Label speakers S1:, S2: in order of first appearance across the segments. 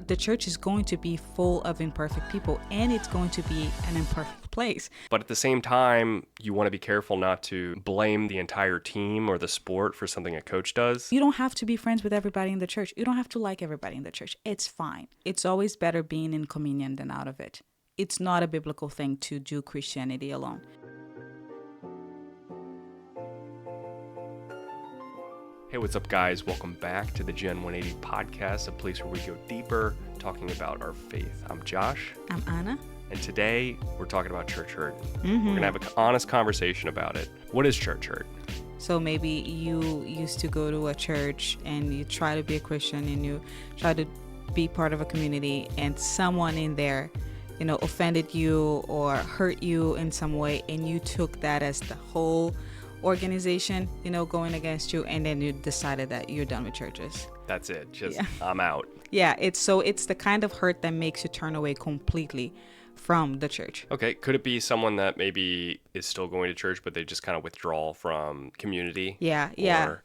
S1: the church is going to be full of imperfect people, and it's going to be an imperfect place.
S2: But at the same time, you want to be careful not to blame the entire team or the sport for something a coach does.
S1: You don't have to be friends with everybody in the church. You don't have to like everybody in the church. It's fine. It's always better being in communion than out of it. It's not a biblical thing to do Christianity alone.
S2: Hey, what's up, guys? Welcome back to the Gen 180 podcast, a place where we go deeper, talking about our faith. I'm Josh.
S1: I'm Anna.
S2: And today, we're talking about church hurt. We're going to have an honest conversation about it. What is church hurt?
S1: So maybe you used to go to a church and you try to be a Christian and you try to be part of a community, and someone in there, offended you or hurt you in some way, and you took that as the whole organization, going against you, and then you decided that you're done with churches.
S2: That's it. I'm out.
S1: Yeah, it's the kind of hurt that makes you turn away completely from the church.
S2: Okay, could it be someone that maybe is still going to church, but they just kind of withdraw from community?
S1: Yeah.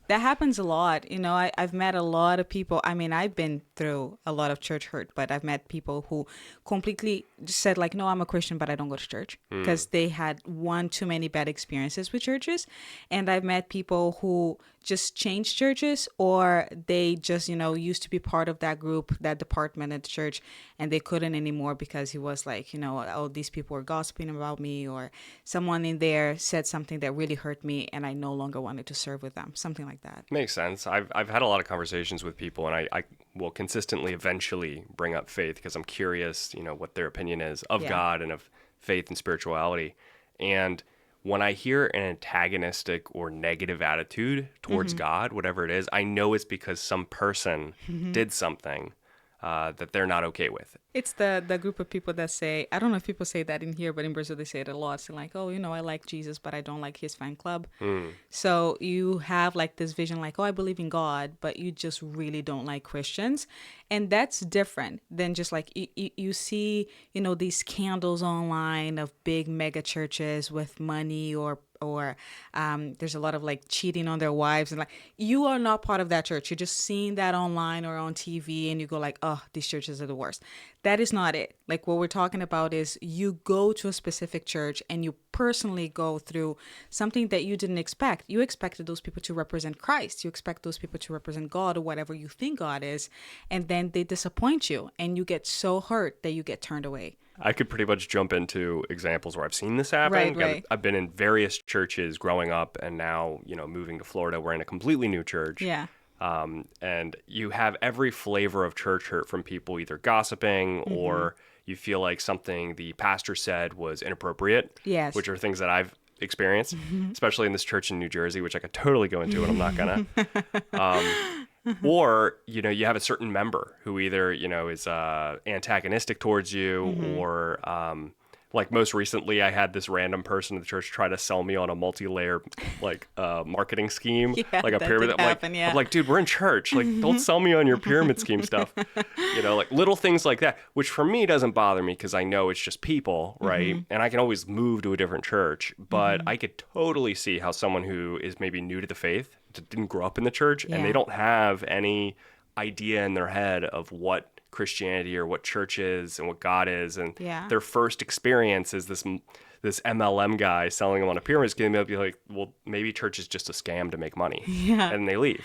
S1: That happens a lot. I've met a lot of people. I mean, I've been through a lot of church hurt, but I've met people who completely just said like, no, I'm a Christian, but I don't go to church because they had one too many bad experiences with churches. And I've met people who just changed churches, or they just, used to be part of that group, that department at the church, and they couldn't anymore because he was like, oh, these people were gossiping about me, or someone in there said something that really hurt me and I no longer wanted to serve with them, something like that.
S2: Makes sense. I've had a lot of conversations with people, and I will consistently eventually bring up faith because I'm curious, what their opinion is of God and of faith and spirituality. And when I hear an antagonistic or negative attitude towards God, whatever it is, I know it's because some person did something that they're not okay with.
S1: It's the group of people that say, I don't know if people say that in here, but in Brazil they say it a lot. So like, oh, I like Jesus, but I don't like his fan club. So you have like this vision like, oh, I believe in God, but you just really don't like Christians. And that's different than just like you see, these scandals online of big mega churches with money, or there's a lot of like cheating on their wives, and like, you are not part of that church. You're just seeing that online or on TV and you go like, oh, these churches are the worst. That is not it. Like, what we're talking about is you go to a specific church and you personally go through something that you didn't expect. You expected those people to represent Christ. You expect those people to represent God, or whatever you think God is. And then they disappoint you and you get so hurt that you get turned away.
S2: I could pretty much jump into examples where I've seen this happen.
S1: Right.
S2: I've been in various churches growing up, and now, moving to Florida, we're in a completely new church.
S1: Yeah.
S2: And you have every flavor of church hurt from people either gossiping or you feel like something the pastor said was inappropriate.
S1: Yes.
S2: Which are things that I've experienced, especially in this church in New Jersey, which I could totally go into, and I'm not gonna. Or, you have a certain member who either, is antagonistic towards you, or like most recently, I had this random person in the church try to sell me on a multi-layer marketing scheme, like a pyramid. I'm like, dude, we're in church. Like, don't sell me on your pyramid scheme stuff. Like little things like that, which for me doesn't bother me because I know it's just people, right? And I can always move to a different church. But I could totally see how someone who is maybe new to the faith, didn't grow up in the church, and they don't have any idea in their head of what Christianity or what church is and what God is, and their first experience is this MLM guy selling them on a pyramid scheme. They'll be like, well, maybe church is just a scam to make money, and they leave.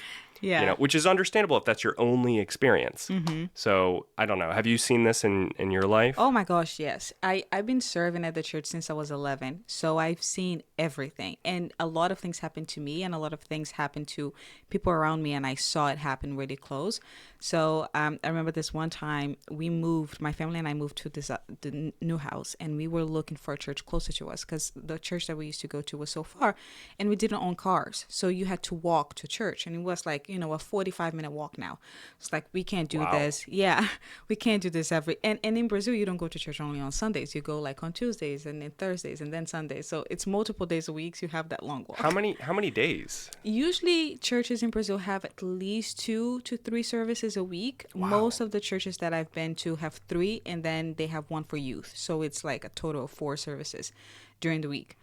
S2: Which is understandable if that's your only experience. So I don't know. Have you seen this in your life?
S1: Oh my gosh, yes. I've been serving at the church since I was 11. So I've seen everything. And a lot of things happened to me, and a lot of things happened to people around me, and I saw it happen really close. So I remember this one time my family and I moved to the new house, and we were looking for a church closer to us because the church that we used to go to was so far, and we didn't own cars. So you had to walk to church, and it was like, a 45-minute walk now. It's like, we can't do this. Yeah, we can't do this and in Brazil, you don't go to church only on Sundays. You go like on Tuesdays and then Thursdays and then Sundays. So it's multiple days a week. You have that long walk.
S2: How many days?
S1: Usually churches in Brazil have at least 2 to 3 services a week.
S2: Wow.
S1: Most of the churches that I've been to have 3, and then they have 1 for youth. So it's like a total of 4 services during the week.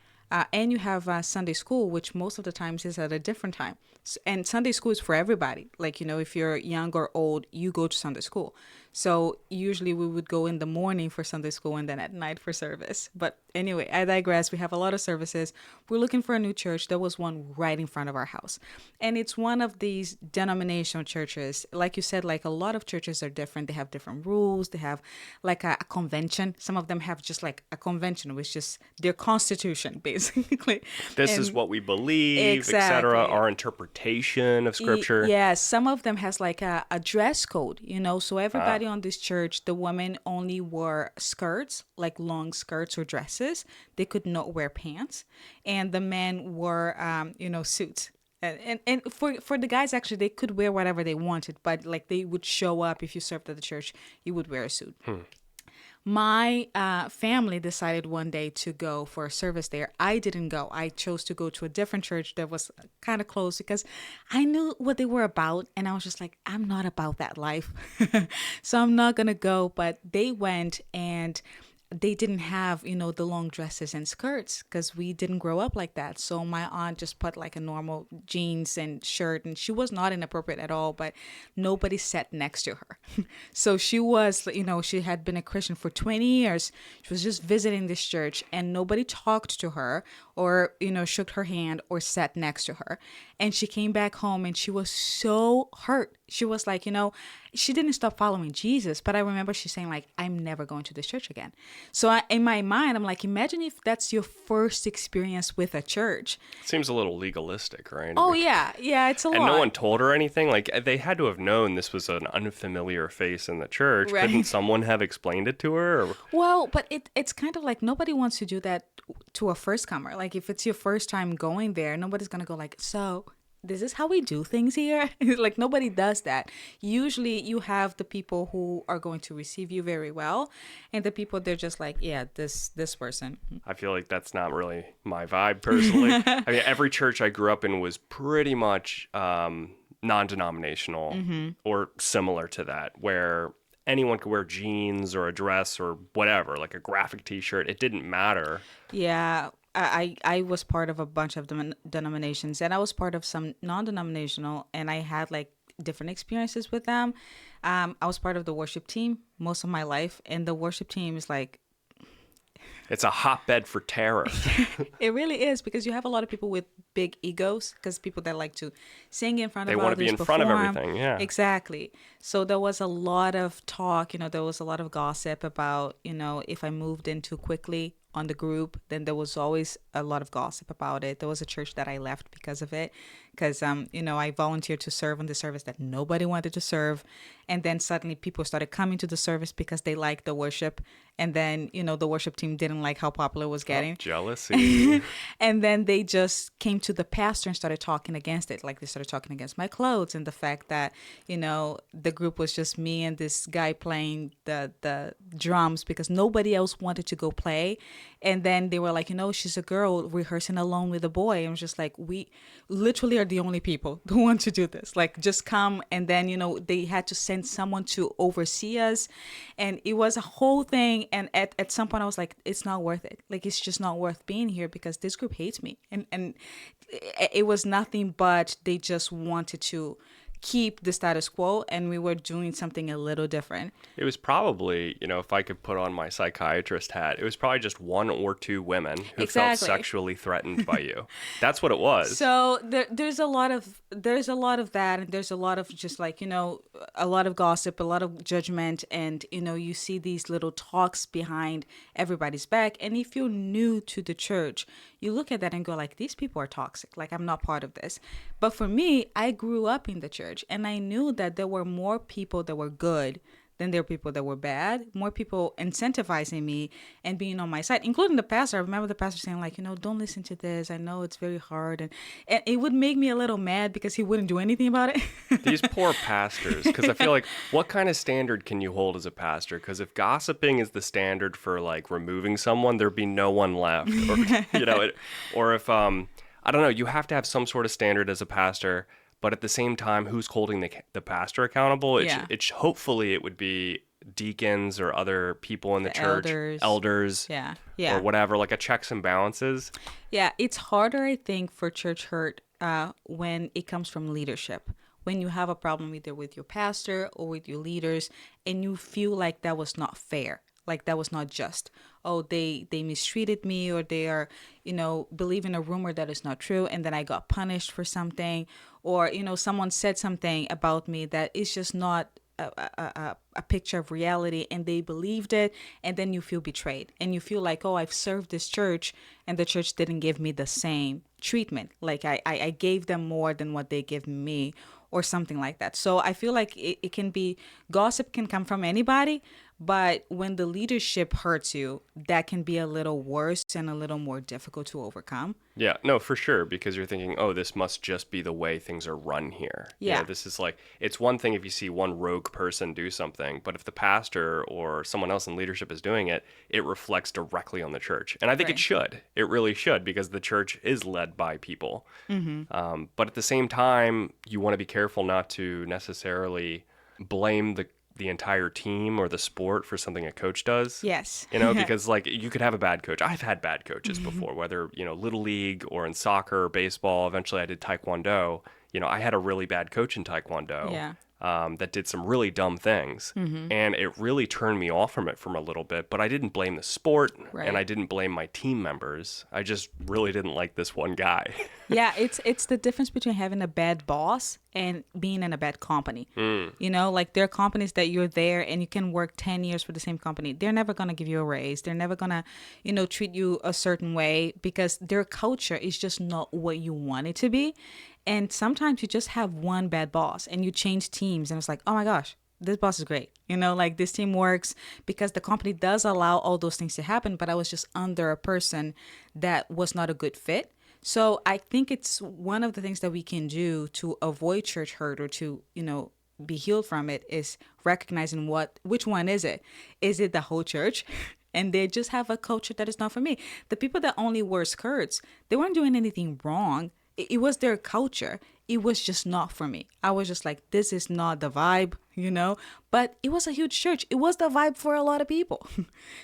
S1: And you have Sunday school, which most of the times is at a different time. And Sunday school is for everybody. Like, if you're young or old, you go to Sunday school. So usually we would go in the morning for Sunday school and then at night for service. But anyway, I digress. We have a lot of services. We're looking for a new church. There was one right in front of our house. And it's one of these denominational churches. Like you said, like a lot of churches are different. They have different rules. They have like a convention. Some of them have just like a convention, which is their constitution, basically.
S2: This is what we believe, etc. Our interpretation of scripture.
S1: Yeah, some of them has like a dress code, you know. So everybody on this church, the women only wore skirts, like long skirts or dresses. They could not wear pants, and the men wore, suits. And for the guys, actually, they could wear whatever they wanted, but like they would show up if you served at the church, you would wear a suit. My family decided one day to go for a service there. I didn't go. I chose to go to a different church that was kind of close because I knew what they were about. And I was just like, I'm not about that life. So I'm not going to go. But they went, and they didn't have, the long dresses and skirts because we didn't grow up like that. So my aunt just put like a normal jeans and shirt, and she was not inappropriate at all, but nobody sat next to her. So she was, she had been a Christian for 20 years. She was just visiting this church, and nobody talked to her or, shook her hand or sat next to her. And she came back home and she was so hurt. She was like, she didn't stop following Jesus, but I remember she saying like, I'm never going to this church again. So in my mind, I'm like, imagine if that's your first experience with a church.
S2: Seems a little legalistic, right?
S1: Oh, yeah. Yeah, it's a lot.
S2: And no one told her anything? Like, they had to have known this was an unfamiliar face in the church. Right. Couldn't someone have explained it to her? Or?
S1: Well, but it's kind of like nobody wants to do that to a first comer. Like, if it's your first time going there, nobody's going to go like, so this is how we do things here. Like, nobody does that. Usually you have the people who are going to receive you very well, and the people, they're just like, yeah, this person.
S2: I feel like that's not really my vibe personally. I mean, every church I grew up in was pretty much non-denominational or similar to that, where anyone could wear jeans or a dress or whatever, like a graphic t-shirt. It didn't matter.
S1: Yeah. I was part of a bunch of denominations, and I was part of some non-denominational, and I had like different experiences with them. I was part of the worship team most of my life, and the worship team is like,
S2: it's a hotbed for terror.
S1: It really is, because you have a lot of people with big egos, because people that like to sing in front of others,
S2: they want to be in front of everything. Yeah,
S1: exactly. So there was a lot of talk, there was a lot of gossip about, if I moved in too quickly on the group, then there was always a lot of gossip about it. There was a church that I left because of it, because I volunteered to serve on the service that nobody wanted to serve, and then suddenly people started coming to the service because they liked the worship, and then the worship team didn't like how popular it was getting.
S2: Jealousy.
S1: And then they just came to the pastor and started talking against it. Like, they started talking against my clothes and the fact that the group was just me and this guy playing the drums because nobody else wanted to go play. And then they were like, she's a girl rehearsing alone with a boy. And it was just like, we literally are the only people who want to do this. Like, just come. And then, they had to send someone to oversee us. And it was a whole thing. And at some point I was like, it's not worth it. Like, it's just not worth being here because this group hates me. And it was nothing but they just wanted to keep the status quo, and we were doing something a little different.
S2: It was probably, if I could put on my psychiatrist hat, it was probably just one or two women who felt sexually threatened by you. That's what it was.
S1: So there's a lot of that, and there's a lot of just like, a lot of gossip, a lot of judgment, and you see these little talks behind everybody's back. And if you're new to the church, you look at that and go like, these people are toxic. Like, I'm not part of this. But for me, I grew up in the church, and I knew that there were more people that were good than there were people that were bad, more people incentivizing me and being on my side, including the pastor. I remember the pastor saying like, don't listen to this. I know it's very hard. And it would make me a little mad because he wouldn't do anything about it.
S2: These poor pastors, because I feel like, what kind of standard can you hold as a pastor? Because if gossiping is the standard for like removing someone, there'd be no one left. Or, or if, I don't know, you have to have some sort of standard as a pastor. But at the same time, who's holding the pastor accountable? Hopefully it would be deacons or other people in the church, elders, or whatever, like a checks and balances.
S1: Yeah, it's harder, I think, for church hurt when it comes from leadership. when you have a problem either with your pastor or with your leaders and you feel like that was not fair, like that was not just. Oh, they mistreated me, or they are, believing a rumor that is not true, and then I got punished for something, or someone said something about me that is just not a picture of reality, and they believed it, and then you feel betrayed, and you feel like, oh, I've served this church and the church didn't give me the same treatment, like I gave them more than what they give me, or something like that. So I feel like it can be, gossip can come from anybody, but when the leadership hurts you, that can be a little worse and a little more difficult to overcome.
S2: Yeah, no, for sure, because you're thinking, oh, this must just be the way things are run here.
S1: Yeah.
S2: This is like, it's one thing if you see one rogue person do something, but if the pastor or someone else in leadership is doing it, it reflects directly on the church. And I think it
S1: Right.
S2: should. It really should, because the church is led by people. But at the same time, you want to be careful not to necessarily blame the entire team or the sport for something a coach does.
S1: Yes.
S2: Because like you could have a bad coach. I've had bad coaches before, whether, little league or in soccer, baseball. Eventually I did taekwondo. I had a really bad coach in taekwondo.
S1: Yeah.
S2: That did some really dumb things. And it really turned me off from it for a little bit. But I didn't blame the sport,
S1: Right.
S2: and I didn't blame my team members. I just really didn't like this one guy.
S1: Yeah, it's the difference between having a bad boss and being in a bad company. Like there are companies that you're there and you can work 10 years for the same company. They're never going to give you a raise. They're never going to, treat you a certain way because their culture is just not what you want it to be. And sometimes you just have one bad boss and you change teams and it's like, oh my gosh, this boss is great. Like this team works because the company does allow all those things to happen, but I was just under a person that was not a good fit. So I think it's one of the things that we can do to avoid church hurt or to, be healed from it is recognizing which one is it? Is it the whole church? And they just have a culture that is not for me. The people that only wear skirts, they weren't doing anything wrong. It was their culture. It was just not for me. I was just like, this is not the vibe, but it was a huge church. It was the vibe for a lot of people.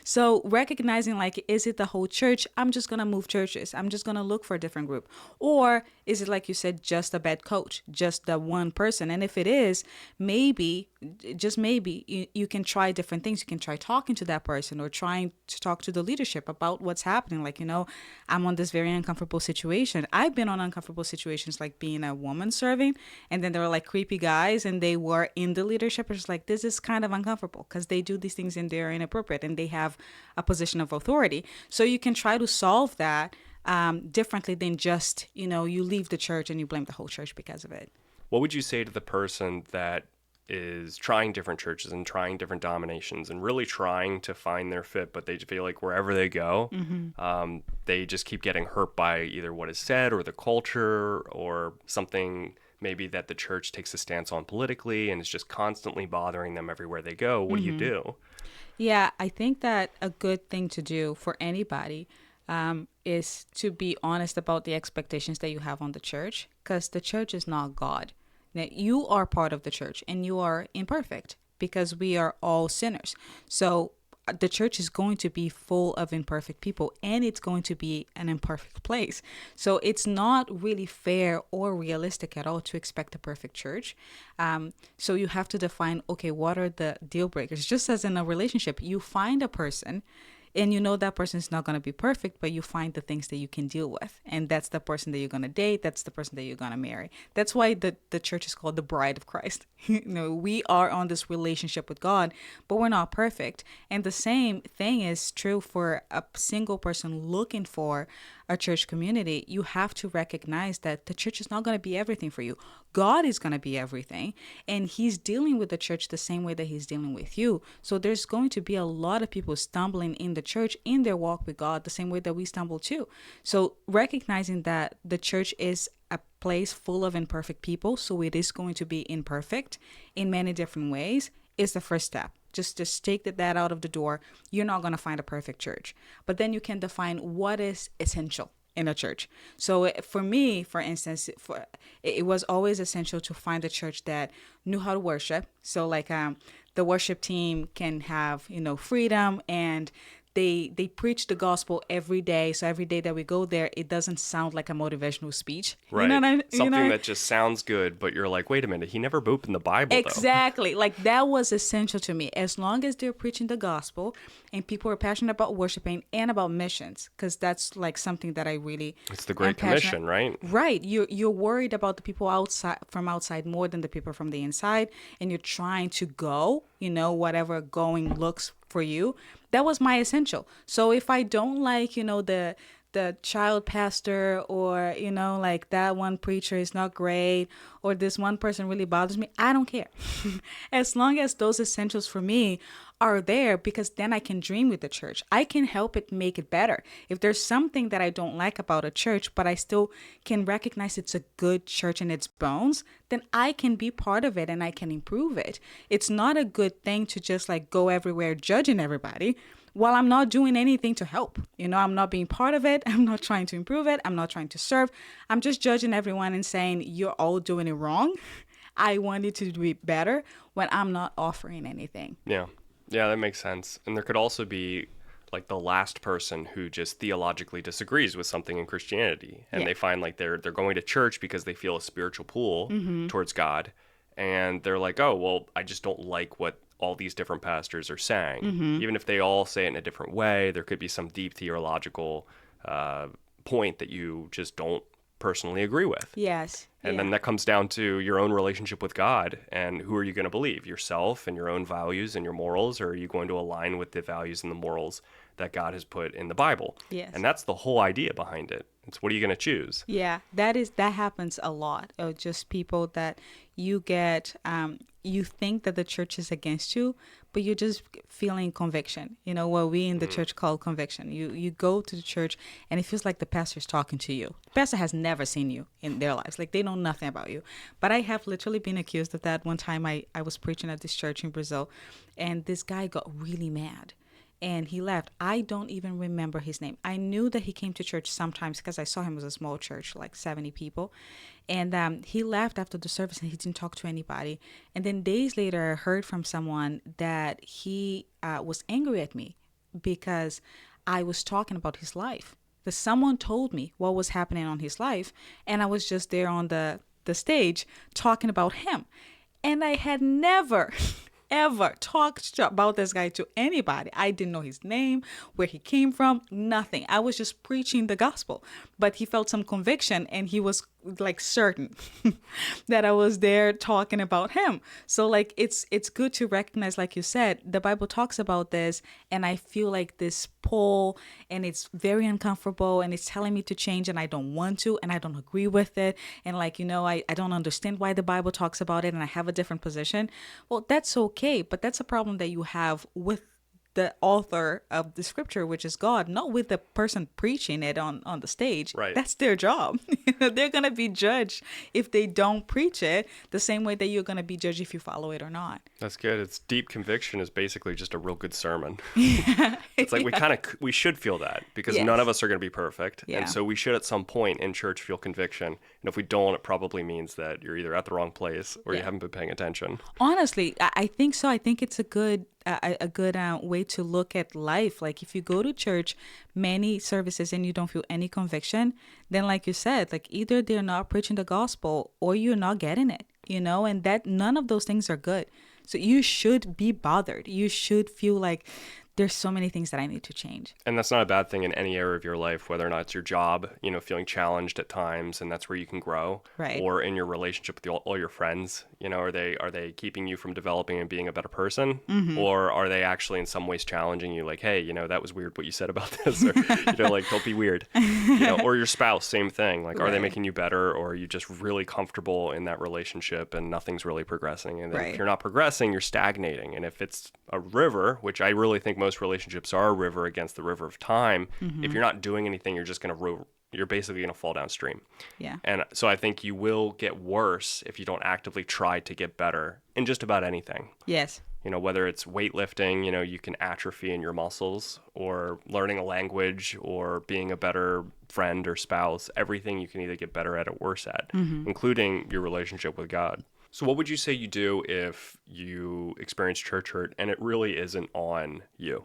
S1: So recognizing like, is it the whole church? I'm just going to move churches. I'm just going to look for a different group. Or is it, like you said, just a bad coach, just the one person? And if it is, maybe, just maybe, you can try different things. You can try talking to that person or trying to talk to the leadership about what's happening. Like, I'm on this very uncomfortable situation. I've been on uncomfortable situations like being a woman serving, and then there were like creepy guys and they were in the leadership. It's like, this is kind of uncomfortable because they do these things and they're inappropriate and they have a position of authority. So you can try to solve that differently than just, you leave the church and you blame the whole church because of it.
S2: What would you say to the person that is trying different churches and trying different denominations and really trying to find their fit, but they feel like wherever they go, they just keep getting hurt by either what is said or the culture or something maybe that the church takes a stance on politically and is just constantly bothering them everywhere they go? What do you do?
S1: Yeah, I think that a good thing to do for anybody is to be honest about the expectations that you have on the church, because the church is not God. Now, you are part of the church and you are imperfect because we are all sinners. So the church is going to be full of imperfect people and it's going to be an imperfect place. So it's not really fair or realistic at all to expect a perfect church. So you have to define, okay, what are the deal breakers? Just as in a relationship, you find a person and that person is not going to be perfect, but you find the things that you can deal with. And that's the person that you're going to date. That's the person that you're going to marry. That's why the church is called the bride of Christ. We are on this relationship with God, but we're not perfect. And the same thing is true for a single person looking for a church community. You have to recognize that the church is not going to be everything for you. God is going to be everything. And he's dealing with the church the same way that he's dealing with you. So there's going to be a lot of people stumbling in the church in their walk with God the same way that we stumble too. So recognizing that the church is a place full of imperfect people, so it is going to be imperfect in many different ways, is the first step. Just take that out of the door. You're not going to find a perfect church. But then you can define what is essential in a church. So for me, for instance, it was always essential to find a church that knew how to worship. So like the worship team can have, freedom and they preach the gospel every day. So every day that we go there, it doesn't sound like a motivational speech.
S2: Right.
S1: You know what I mean?
S2: Something that just sounds good, but you're like, wait a minute, he never opened the Bible, though.
S1: Exactly. Like that was essential to me. As long as they're preaching the gospel and people are passionate about worshiping and about missions, because that's like something that I really
S2: It's the Great Commission, right?
S1: Right. You're worried about the people outside more than the people from the inside, and you're trying to go, whatever going looks for you. That was my essential. So if I don't like, the child pastor, or like that one preacher is not great, or this one person really bothers me, I don't care. As long as those essentials for me are there, because then I can dream with the church. I can help it make it better. If there's something that I don't like about a church, but I still can recognize it's a good church in its bones, then I can be part of it and I can improve it. It's not a good thing to just like go everywhere judging everybody while I'm not doing anything to help. I'm not being part of it. I'm not trying to improve it. I'm not trying to serve. I'm just judging everyone and saying, you're all doing it wrong. I want it to be better when I'm not offering anything.
S2: Yeah. Yeah, that makes sense. And there could also be like the last person who just theologically disagrees with something in Christianity, and they find like they're going to church because they feel a spiritual pull towards God, and they're like, oh, well, I just don't like what all these different pastors are saying. Even if they all say it in a different way, there could be some deep theological point that you just don't personally agree with.
S1: Yes.
S2: And then that comes down to your own relationship with God, and who are you going to believe? Yourself and your own values and your morals, or are you going to align with the values and the morals that God has put in the Bible?
S1: Yes.
S2: And that's the whole idea behind it. It's what are you going to choose?
S1: Yeah, that happens a lot. Just people that you get, you think that the church is against you, but you're just feeling conviction. What we in the church call conviction. You go to the church and it feels like the pastor's talking to you. The pastor has never seen you in their lives. Like they know nothing about you. But I have literally been accused of that. One time I was preaching at this church in Brazil, and this guy got really mad. And he left. I don't even remember his name. I knew that he came to church sometimes because I saw him. It was a small church, like 70 people. And he left after the service and he didn't talk to anybody. And then days later, I heard from someone that he was angry at me because I was talking about his life. That someone told me what was happening on his life. And I was just there on the stage talking about him. And I had never ever talked about this guy to anybody. I didn't know his name, where he came from, nothing. I was just preaching the gospel. But he felt some conviction, and he was like certain that I was there talking about him. So like it's good to recognize, like you said, the Bible talks about this, and I feel like this pull, and it's very uncomfortable, and it's telling me to change, and I don't want to, and I don't agree with it, and like I don't understand why the Bible talks about it, and I have a different position. Well, that's okay, but that's a problem that you have with the author of the scripture, which is God, not with the person preaching it on the stage.
S2: Right.
S1: That's their job. They're going to be judged if they don't preach it the same way that you're going to be judged if you follow it or not.
S2: That's good. It's deep conviction is basically just a real good sermon. It's like we should feel that because none of us are going to be perfect.
S1: Yeah.
S2: And so we should at some point in church feel conviction. And if we don't, it probably means that you're either at the wrong place or you haven't been paying attention.
S1: Honestly, I think so. I think it's a good way to look at life. Like if you go to church many services and you don't feel any conviction, then like you said, like either they're not preaching the gospel or you're not getting it, and that none of those things are good. So you should be bothered. You should feel like there's so many things that I need to change.
S2: And that's not a bad thing in any area of your life, whether or not it's your job, feeling challenged at times, and that's where you can grow.
S1: Right.
S2: Or in your relationship with all your friends, are they keeping you from developing and being a better person? Mm-hmm. Or are they actually in some ways challenging you, like, hey, that was weird what you said about this, or, like, don't be weird. Or your spouse, same thing. Like, are they making you better, or are you just really comfortable in that relationship and nothing's really progressing? And then if you're not progressing, you're stagnating. And if it's a river, which I really think most relationships are a river against the river of time, if you're not doing anything, you're basically going to fall downstream.
S1: Yeah.
S2: And so I think you will get worse if you don't actively try to get better in just about anything.
S1: Yes.
S2: Whether it's weightlifting, you can atrophy in your muscles, or learning a language, or being a better friend or spouse. Everything you can either get better at or worse at, including your relationship with God. So what would you say you do if you experience church hurt and it really isn't on you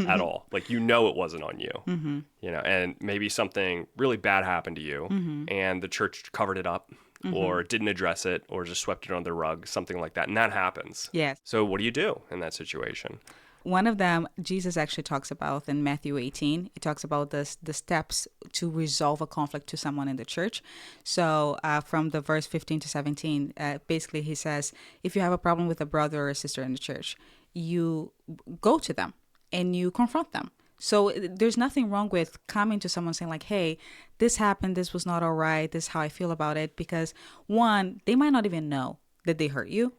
S2: at all? Like, you know, it wasn't on you, you know, and maybe something really bad happened to you and the church covered it up or didn't address it or just swept it under the rug, something like that. And that happens.
S1: Yes.
S2: So what do you do in that situation?
S1: One of them, Jesus actually talks about in Matthew 18. He talks about the steps to resolve a conflict to someone in the church. So from the verse 15 to 17, basically he says, if you have a problem with a brother or a sister in the church, you go to them and you confront them. So there's nothing wrong with coming to someone saying like, hey, this happened, this was not all right, this is how I feel about it. Because one, they might not even know that they hurt you.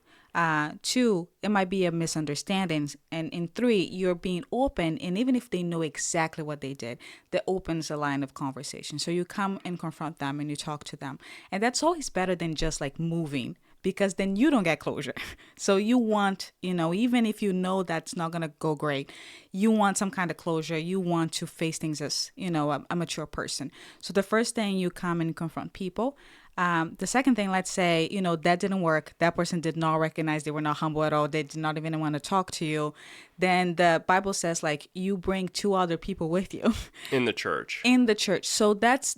S1: Two, it might be a misunderstanding. And in three, you're being open. And even if they know exactly what they did, that opens a line of conversation. So you come and confront them and you talk to them. And that's always better than just like moving, because then you don't get closure. So you want, you know, even if you know that's not going to go great, you want some kind of closure. You want to face things as, you know, a mature person. So the first thing, you come and confront people. The second thing, let's say, you know, that didn't work. That person did not recognize, they were not humble at all. They did not even want to talk to you. Then the Bible says like you bring 2 other people with you.
S2: In the church.
S1: In the church. So that's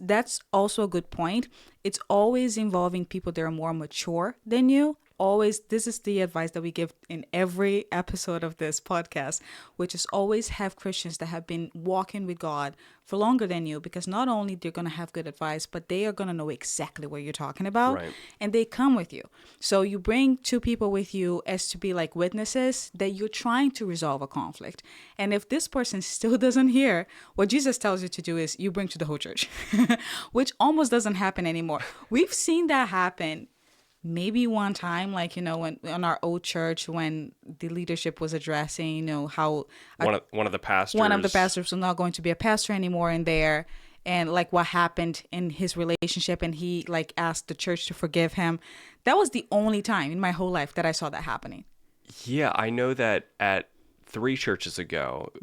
S1: also a good point. It's always involving people that are more mature than you. Always, this is the advice that we give in every episode of this podcast, which is always have Christians that have been walking with God for longer than you, because not only they're going to have good advice, but they are going to know exactly what you're talking about.
S2: Right.
S1: And they come with you. So you bring 2 people with you as to be like witnesses that you're trying to resolve a conflict. And if this person still doesn't hear, what Jesus tells you to do is you bring to the whole church, which almost doesn't happen anymore. We've seen that happen maybe one time, like, you know, when on our old church, when the leadership was addressing, you know, how
S2: one of the pastors
S1: was not going to be a pastor anymore in there, and like what happened in his relationship, and he like asked the church to forgive him. That was the only time in my whole life that I saw that happening.
S2: Yeah, I know that at 3 churches ago,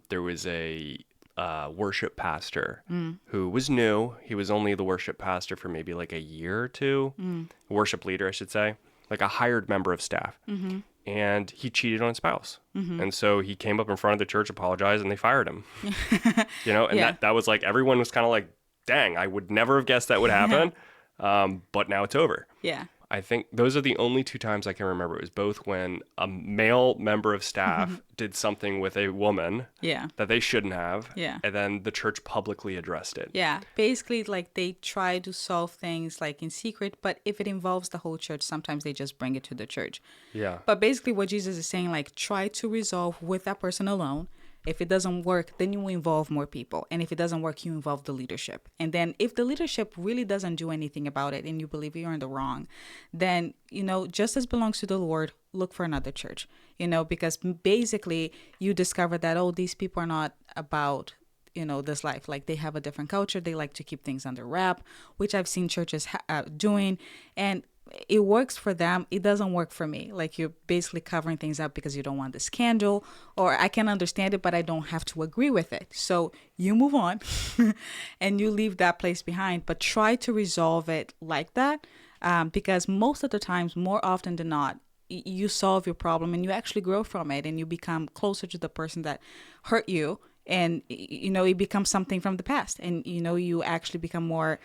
S2: there was a worship pastor who was new. He was only the worship pastor for maybe like a year or 2. Worship leader, I should say, like a hired member of staff. And he cheated on his spouse. And so he came up in front of the church, apologized, and they fired him. You know, and that was like, everyone was kind of like, dang, I would never have guessed that would happen. But now it's over.
S1: Yeah.
S2: I think those are the only 2 times I can remember. It was both when a male member of staff did something with a woman that they shouldn't have, and then the church publicly addressed it.
S1: Yeah, basically, like they try to solve things like in secret, but if it involves the whole church, sometimes they just bring it to the church.
S2: Yeah.
S1: But basically what Jesus is saying, like, try to resolve with that person alone. If it doesn't work, then you involve more people. And if it doesn't work, you involve the leadership. And then if the leadership really doesn't do anything about it and you believe you're in the wrong, then, you know, just as belongs to the Lord, look for another church, you know, because basically you discover that, oh, these people are not about, you know, this life. Like they have a different culture. They like to keep things under wrap, which I've seen churches doing. And it works for them. It doesn't work for me. Like you're basically covering things up because you don't want the scandal, or I can understand it, but I don't have to agree with it. So you move on and you leave that place behind, but try to resolve it like that. Because most of the times, more often than not, you solve your problem and you actually grow from it and you become closer to the person that hurt you. And, you know, it becomes something from the past. And, you know, you actually become more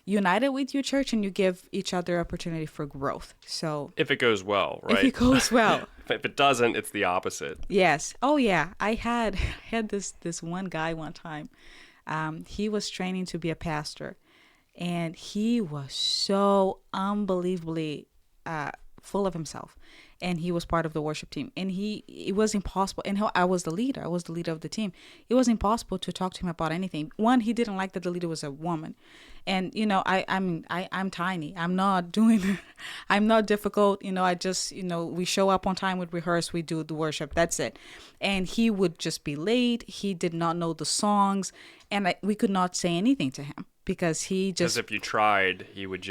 S1: united with your church and you give each other opportunity for growth. So
S2: if it goes well, right?
S1: If it goes well.
S2: If it doesn't, it's the opposite.
S1: Yes. Oh, yeah. I had this one guy one time. He was training to be a pastor. And he was so unbelievably full of himself. And he was part of the worship team. And it was impossible. And I was the leader. I was the leader of the team. It was impossible to talk to him about anything. One, he didn't like that the leader was a woman. And, you know, I'm tiny. I'm not difficult. You know, I just, you know, we show up on time, we rehearse, we do the worship. That's it. And he would just be late. He did not know the songs. And we could not say anything to him because he just...
S2: Because if you tried, he would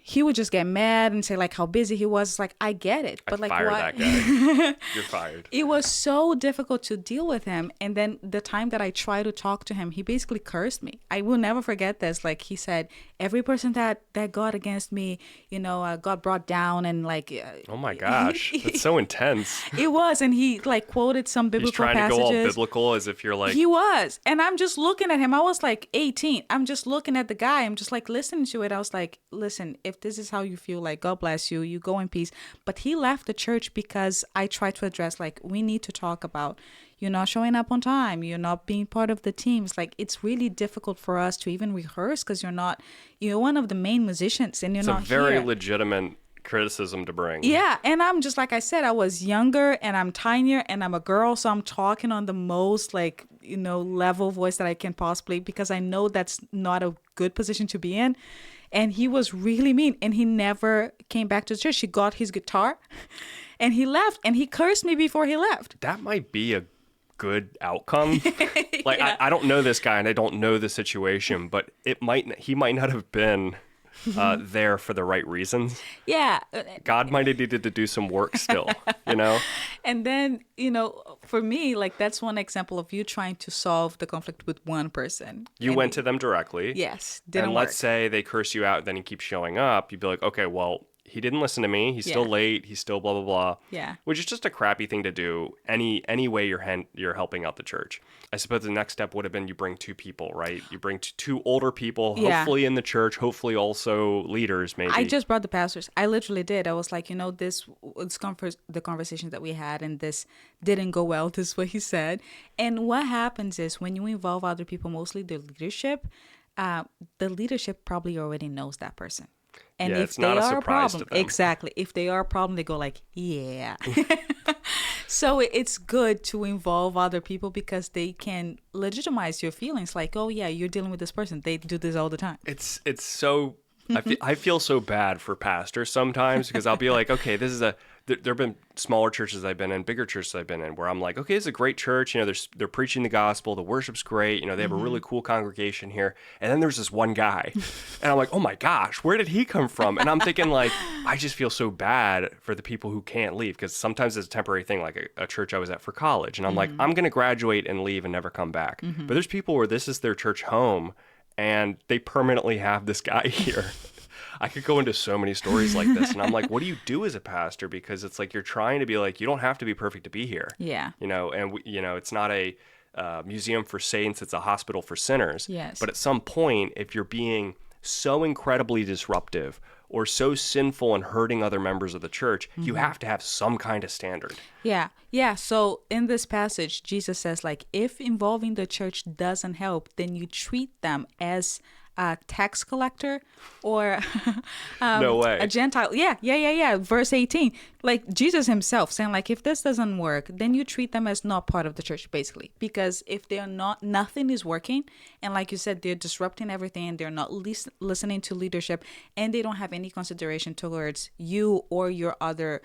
S1: he would just get mad and say like how busy he was. It's like, I get it, but like,
S2: Fire
S1: why?
S2: that guy. You're fired.
S1: It was so difficult to deal with him. And then the time that I tried to talk to him, he basically cursed me. I will never forget this. Like he said, every person that got against me, got brought down, and like,
S2: Oh my gosh, that's so intense.
S1: it was. And he like quoted some biblical
S2: He's trying
S1: passages.
S2: to go all biblical as if you're like,
S1: He was. And I'm just looking at him. I was like 18. I'm just looking at the guy. I'm just like listening to it. I was like, listen, if this is how you feel, like, God bless you, you go in peace. But he left the church because I tried to address, like, we need to talk about, you're not showing up on time, you're not being part of the team. It's like, it's really difficult for us to even rehearse because you're one of the main musicians and you're not here.
S2: It's a very legitimate criticism to bring.
S1: Yeah, and I'm just, like I said, I was younger and I'm tinier and I'm a girl, so I'm talking on the most like, level voice that I can possibly, because I know that's not a good position to be in. And he was really mean, and he never came back to the church. He got his guitar and he left, and he cursed me before he left.
S2: That might be a good outcome. Like,
S1: Yeah.
S2: I don't know this guy and I don't know the situation, but he might not have been there for the right reasons.
S1: Yeah.
S2: God might have needed to do some work still,
S1: And then, for me, like, that's one example of you trying to solve the conflict with one person.
S2: You
S1: And
S2: went to them directly.
S1: Yes. Didn't
S2: And
S1: work.
S2: let's say they curse you out, then he keeps showing up. You'd be like, okay, well, he didn't listen to me. He's still
S1: Yeah.
S2: late. He's still blah, blah, blah.
S1: Yeah.
S2: Which is just a crappy thing to do any way you're helping out the church. I suppose the next step would have been you bring two people, right? You bring two older people,
S1: Yeah.
S2: hopefully in the church, hopefully also leaders, maybe.
S1: I just brought the pastors. I literally did. I was like, the conversation that we had, and this didn't go well. This is what he said. And what happens is when you involve other people, mostly the leadership probably already knows that person. And
S2: Yeah,
S1: if
S2: it's
S1: they
S2: not a
S1: are a
S2: surprise to
S1: problem,
S2: them.
S1: exactly. If they are a problem, they go like, yeah. So it's good to involve other people because they can legitimize your feelings. Like, oh yeah, you're dealing with this person. They do this all the time.
S2: It's so I feel so bad for pastors sometimes because I'll be like, okay, this is there have been smaller churches I've been in, bigger churches I've been in, where I'm like, okay, it's a great church. They're preaching the gospel. The worship's great. They have a really cool congregation here. And then there's this one guy, and I'm like, oh my gosh, where did he come from? And I'm thinking like, I just feel so bad for the people who can't leave, because sometimes it's a temporary thing, like a church I was at for college, and I'm like, I'm gonna graduate and leave and never come back. But there's people where this is their church home, and they permanently have this guy here. I could go into so many stories like this, and I'm like, what do you do as a pastor? Because it's like you're trying to be like, you don't have to be perfect to be here.
S1: Yeah.
S2: And it's not a museum for saints, it's a hospital for sinners.
S1: Yes.
S2: But at some point, if you're being so incredibly disruptive or so sinful and hurting other members of the church, you have to have some kind of standard.
S1: Yeah. Yeah. So in this passage, Jesus says, like, if involving the church doesn't help, then you treat them as a tax collector or
S2: No way.
S1: a Gentile. Yeah. Verse 18, like Jesus himself saying, like, if this doesn't work, then you treat them as not part of the church, basically. Because if they're not, nothing is working. And like you said, they're disrupting everything, and they're not listening to leadership, and they don't have any consideration towards you or your other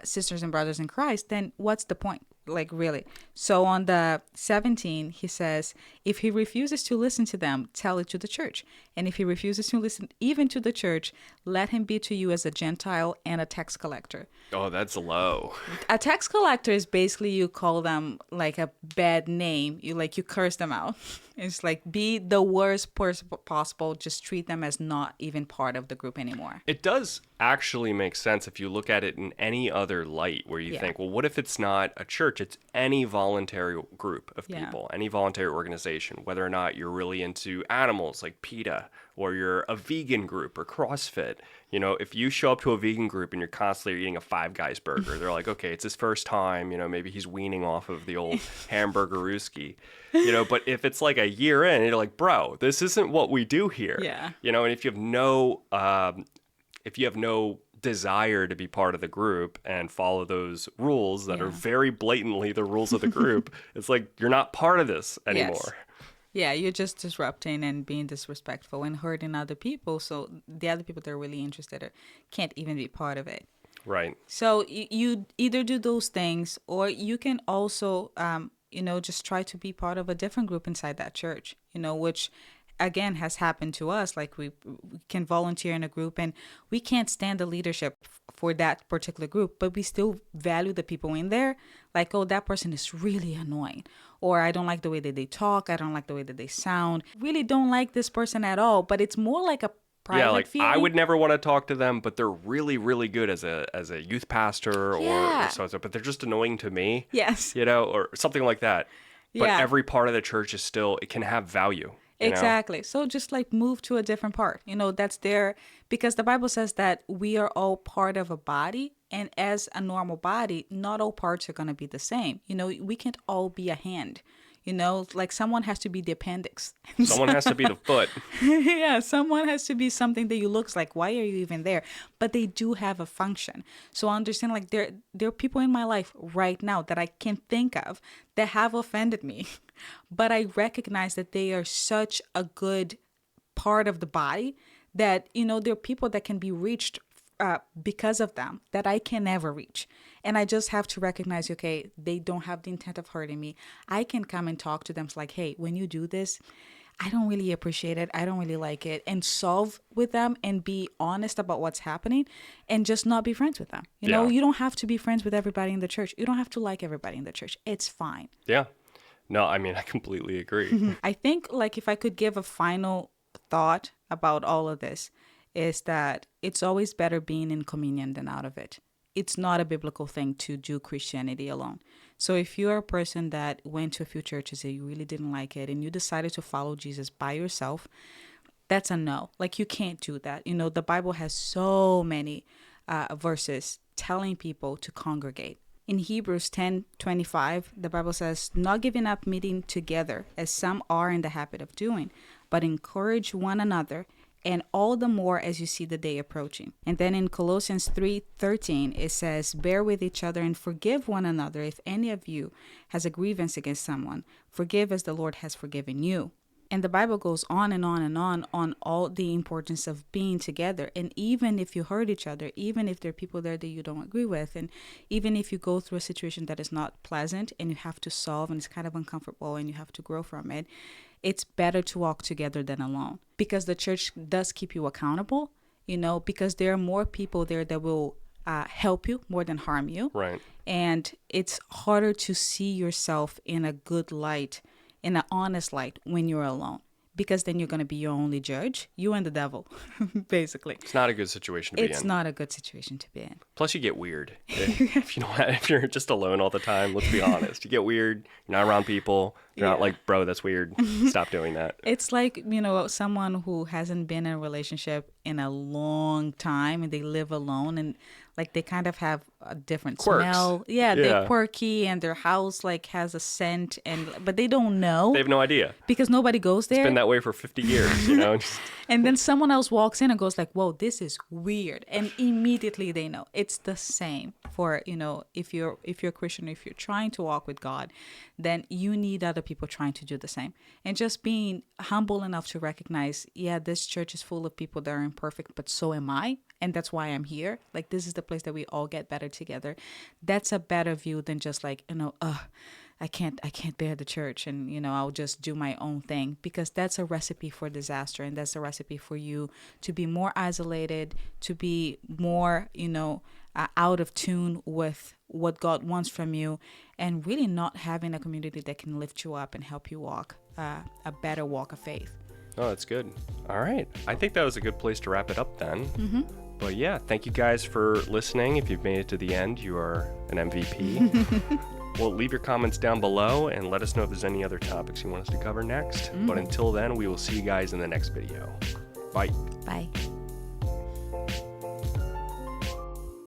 S1: sisters and brothers in Christ, then what's the point? Like, really? So on the 17, he says, if he refuses to listen to them, tell it to the church. And if he refuses to listen even to the church, let him be to you as a Gentile and a tax collector.
S2: Oh, that's low.
S1: A tax collector is basically, you call them like a bad name. You curse them out. It's like, be the worst person possible. Just treat them as not even part of the group anymore.
S2: It does actually make sense if you look at it in any other light, where you think, well, what if it's not a church? It's any voluntary group of people, any voluntary organization, whether or not you're really into animals like PETA, or you're a vegan group or CrossFit. If you show up to a vegan group and you're constantly eating a Five Guys burger, they're like, okay, it's his first time, maybe he's weaning off of the old hamburgerooski. But if it's like a year in, you're like, bro, this isn't what we do here.
S1: Yeah.
S2: And if you have no desire to be part of the group and follow those rules that are very blatantly the rules of the group, it's like, you're not part of this anymore.
S1: Yes. Yeah, you're just disrupting and being disrespectful and hurting other people. So the other people that are really interested can't even be part of it.
S2: Right.
S1: So you either do those things, or you can also, just try to be part of a different group inside that church, which again has happened to us. Like we can volunteer in a group and we can't stand the leadership for that particular group, but we still value the people in there. Like, oh, that person is really annoying, or I don't like the way that they talk, I don't like the way that they sound, really don't like this person at all. But it's more like a private
S2: like
S1: feeling.
S2: I would never want to talk to them, but they're really, really good as a youth pastor or so, but they're just annoying to me.
S1: Yes.
S2: Or something like that. But
S1: Yeah.
S2: every part of the church is still, it can have value. You know?
S1: Exactly. So just like move to a different part. That's there because the Bible says that we are all part of a body. And as a normal body, not all parts are going to be the same. We can't all be a hand. Like someone has to be the appendix.
S2: Someone has to be the foot.
S1: Yeah, someone has to be something that you looks like, why are you even there? But they do have a function. So I understand like there are people in my life right now that I can think of that have offended me. But I recognize that they are such a good part of the body that, there are people that can be reached because of them that I can never reach. And I just have to recognize, okay, they don't have the intent of hurting me. I can come and talk to them. It's like, hey, when you do this, I don't really appreciate it. I don't really like it. And solve with them and be honest about what's happening and just not be friends with them. You don't have to be friends with everybody in the church. You don't have to like everybody in the church. It's fine.
S2: Yeah. No, I mean, I completely agree.
S1: I think like if I could give a final thought about all of this is that it's always better being in communion than out of it. It's not a biblical thing to do Christianity alone. So if you're a person that went to a few churches and you really didn't like it and you decided to follow Jesus by yourself, that's a no. Like you can't do that. The Bible has so many verses telling people to congregate. In Hebrews 10:25, the Bible says, not giving up meeting together as some are in the habit of doing, but encourage one another, and all the more as you see the day approaching. And then in Colossians 3:13, it says, bear with each other and forgive one another. If any of you has a grievance against someone, forgive as the Lord has forgiven you. And the Bible goes on and on and on all the importance of being together. And even if you hurt each other, even if there are people there that you don't agree with, and even if you go through a situation that is not pleasant and you have to solve and it's kind of uncomfortable and you have to grow from it, it's better to walk together than alone. Because the church does keep you accountable, because there are more people there that will help you more than harm you.
S2: Right.
S1: And it's harder to see yourself in a good light, in an honest light when you're alone, because then you're going to be your only judge, you and the devil, basically.
S2: It's not a good situation to be in.
S1: It's not a good situation to be in.
S2: Plus, you get weird if you're just alone all the time. Let's be honest, you get weird. You're not around people. You're not like, bro, that's weird. Stop doing that.
S1: It's like someone who hasn't been in a relationship in a long time and they live alone and like they kind of have a different
S2: Quirks.
S1: smell. Yeah, they're quirky and their house like has a scent but they don't know.
S2: They have no idea.
S1: Because nobody goes there.
S2: It's been that way for 50 years,
S1: And then someone else walks in and goes like, whoa, this is weird. And immediately they know. It's the same for, if you're a Christian, if you're trying to walk with God, then you need other people trying to do the same. And just being humble enough to recognize, yeah, this church is full of people that are imperfect, but so am I. And that's why I'm here. Like, this is the place that we all get better together. That's a better view than just like, I can't bear the church and, I'll just do my own thing, because that's a recipe for disaster. And that's a recipe for you to be more isolated, to be more, out of tune with what God wants from you, and really not having a community that can lift you up and help you walk a better walk of faith.
S2: Oh, that's good. All right. I think that was a good place to wrap it up then.
S1: Mm-hmm.
S2: But yeah, thank you guys for listening. If you've made it to the end, you are an MVP. Well, leave your comments down below and let us know if there's any other topics you want us to cover next. Mm-hmm. But until then, we will see you guys in the next video. Bye.
S1: Bye.